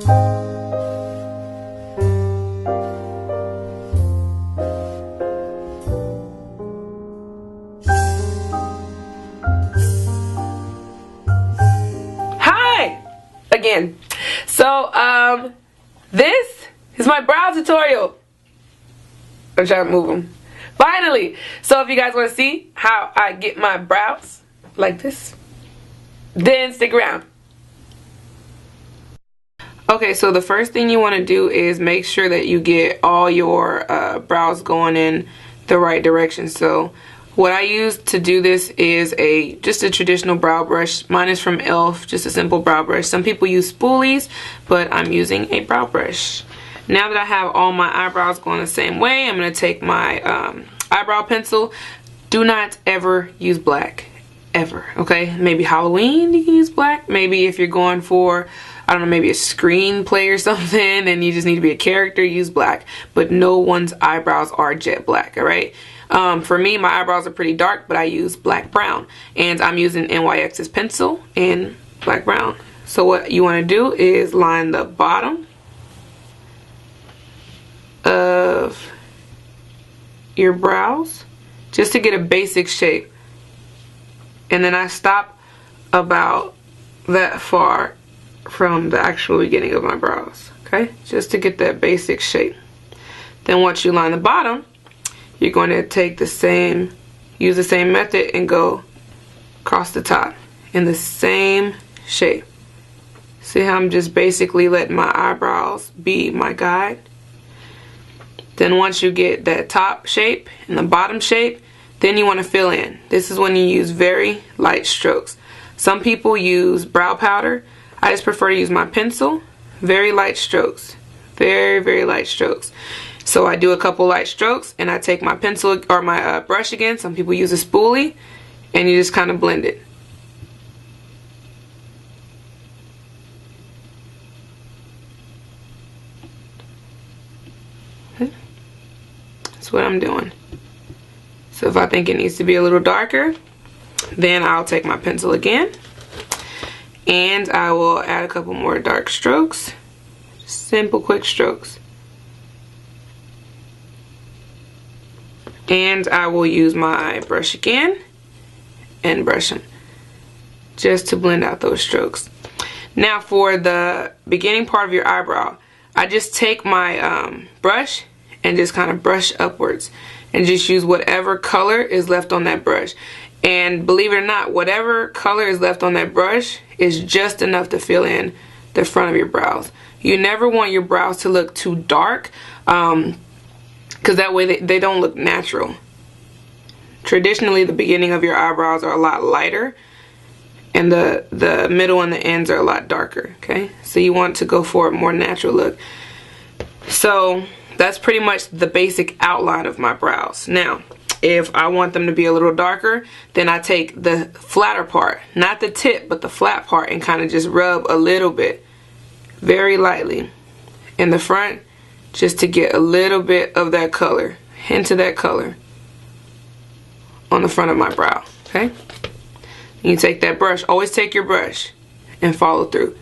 Hi again. So this is my brow tutorial. I'm trying to move them. Finally! So if you guys want to see how I get my brows like this, then stick around. Okay, so the first thing you want to do is make sure that you get all your brows going in the right direction. So what I use to do this is just a traditional brow brush. Mine is from e.l.f., just a simple brow brush. Some people use spoolies, but I'm using a brow brush. Now that I have all my eyebrows going the same way, I'm going to take my eyebrow pencil. Do not ever use black. Ever. Okay? Maybe Halloween you can use black. Maybe if you're going for, I don't know, maybe a screenplay or something and you just need to be a character, use black. But no one's eyebrows are jet black. Alright? For me, my eyebrows are pretty dark, but I use black brown. And I'm using NYX's pencil in black brown. So what you want to do is line the bottom of your brows just to get a basic shape, and then I stop about that far from the actual beginning of my brows, okay, just to get that basic shape. Then once you line the bottom, you're going to take use the same method and go across the top in the same shape. See how I'm just basically letting my eyebrows be my guide? Then once you get that top shape and the bottom shape, then you want to fill in. This is when you use very light strokes. Some people use brow powder. I just prefer to use my pencil. Very light strokes. Very, very light strokes. So I do a couple light strokes and I take my pencil or my brush again. Some people use a spoolie and you just kind of blend it. That's what I'm doing. So if I think it needs to be a little darker, then I'll take my pencil again and I will add a couple more dark strokes. Simple, quick strokes. And I will use my brush again and brush them just to blend out those strokes. Now for the beginning part of your eyebrow, I just take my brush and just kind of brush upwards and just use whatever color is left on that brush. And believe it or not, whatever color is left on that brush is just enough to fill in the front of your brows. You never want your brows to look too dark because that way they don't look natural. Traditionally, the beginning of your eyebrows are a lot lighter and the middle and the ends are a lot darker, okay? So you want to go for a more natural look. So that's pretty much the basic outline of my brows. Now, if I want them to be a little darker, then I take the flatter part, not the tip, but the flat part, and kind of just rub a little bit, very lightly, in the front, just to get a little bit of that color, hint of that color, on the front of my brow, okay? You take that brush, always take your brush, and follow through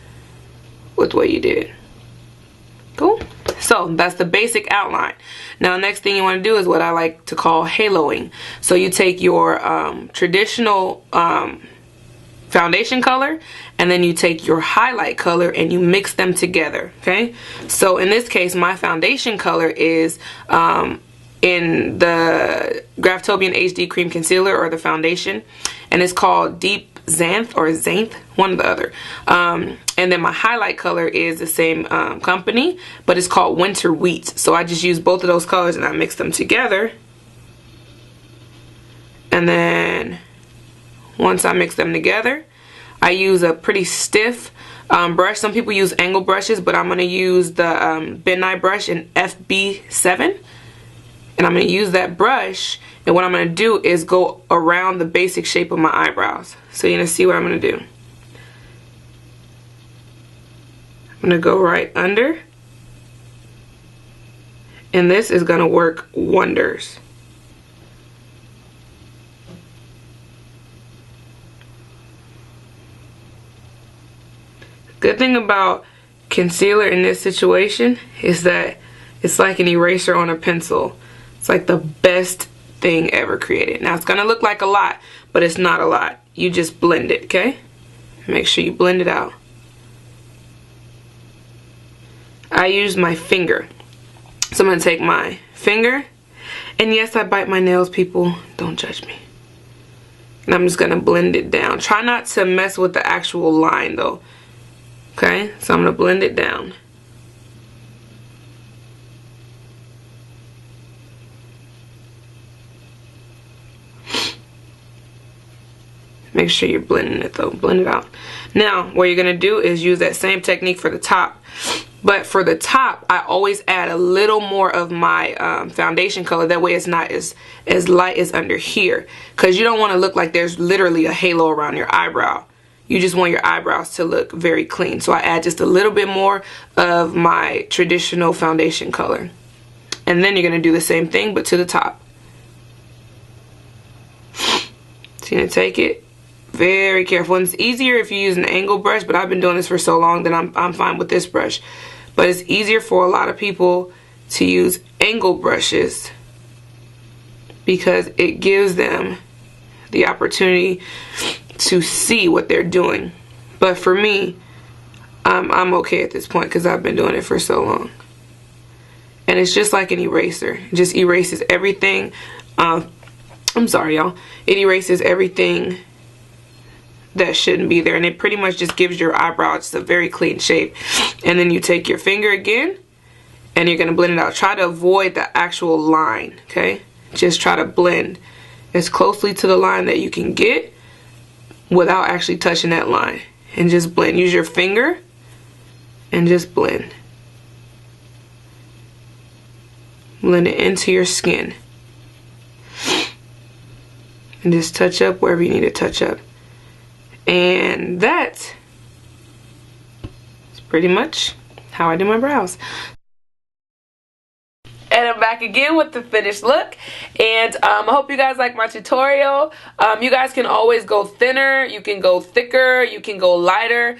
with what you did. Cool? So that's the basic outline. Now next thing you want to do is what I like to call haloing. So you take your traditional foundation color and then you take your highlight color and you mix them together, okay? So in this case my foundation color is in the Graftobian HD Cream Concealer, or the foundation, and it's called Deep Xanth or Xanth, one or the other. And then my highlight color is the same company, but it's called Winter Wheat. So I just use both of those colors and I mix them together. And then once I mix them together, I use a pretty stiff brush. Some people use angle brushes, but I'm going to use the Benign brush in FB7. And I'm going to use that brush, and what I'm going to do is go around the basic shape of my eyebrows. So you're going to see what I'm going to do. I'm going to go right under, and this is going to work wonders. Good thing about concealer in this situation is that it's like an eraser on a pencil. It's like the best thing ever created. Now it's gonna look like a lot, but it's not a lot. You just blend it, okay? Make sure you blend it out. I use my finger. So I'm gonna take my finger, and yes, I bite my nails, people. Don't judge me. And I'm just gonna blend it down. Try not to mess with the actual line though. Okay, so I'm gonna blend it down. Make sure you're blending it though, blend it out. Now, what you're gonna do is use that same technique for the top. But for the top, I always add a little more of my foundation color. That way it's not as light as under here. Because you don't want to look like there's literally a halo around your eyebrow. You just want your eyebrows to look very clean. So I add just a little bit more of my traditional foundation color. And then you're going to do the same thing, but to the top. So you're going to take it. Very careful. And it's easier if you use an angle brush, but I've been doing this for so long that I'm fine with this brush. But it's easier for a lot of people to use angle brushes because it gives them the opportunity to see what they're doing. But for me, I'm okay at this point because I've been doing it for so long. And it's just like an eraser. It just erases everything. I'm sorry, y'all. It erases everything that shouldn't be there, and it pretty much just gives your eyebrow just a very clean shape. And then you take your finger again and you're going to blend it out. Try to avoid the actual line, okay? Just try to blend as closely to the line that you can get without actually touching that line, and just blend. Use your finger and just blend it into your skin, and just touch up wherever you need to touch up. And that is pretty much how I do my brows. And I'm back again with the finished look. And I hope you guys like my tutorial. You guys can always go thinner, you can go thicker, you can go lighter.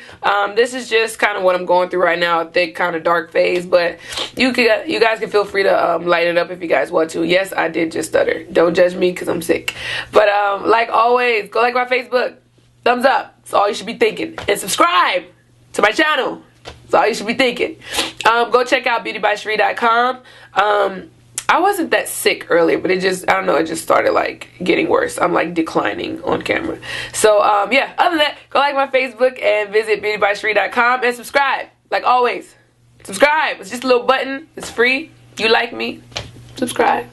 This is just kind of what I'm going through right now, a thick kind of dark phase. But you guys can feel free to lighten it up if you guys want to. Yes, I did just stutter. Don't judge me because I'm sick. But like always, go like my Facebook. Thumbs up. That's all you should be thinking. And subscribe to my channel. That's all you should be thinking. Go check out beautybycherie.com. I wasn't that sick earlier, but it just, I don't know, it just started like getting worse. I'm like declining on camera. So yeah, other than that, go like my Facebook and visit beautybycherie.com and subscribe. Like always, subscribe. It's just a little button. It's free. You like me, subscribe.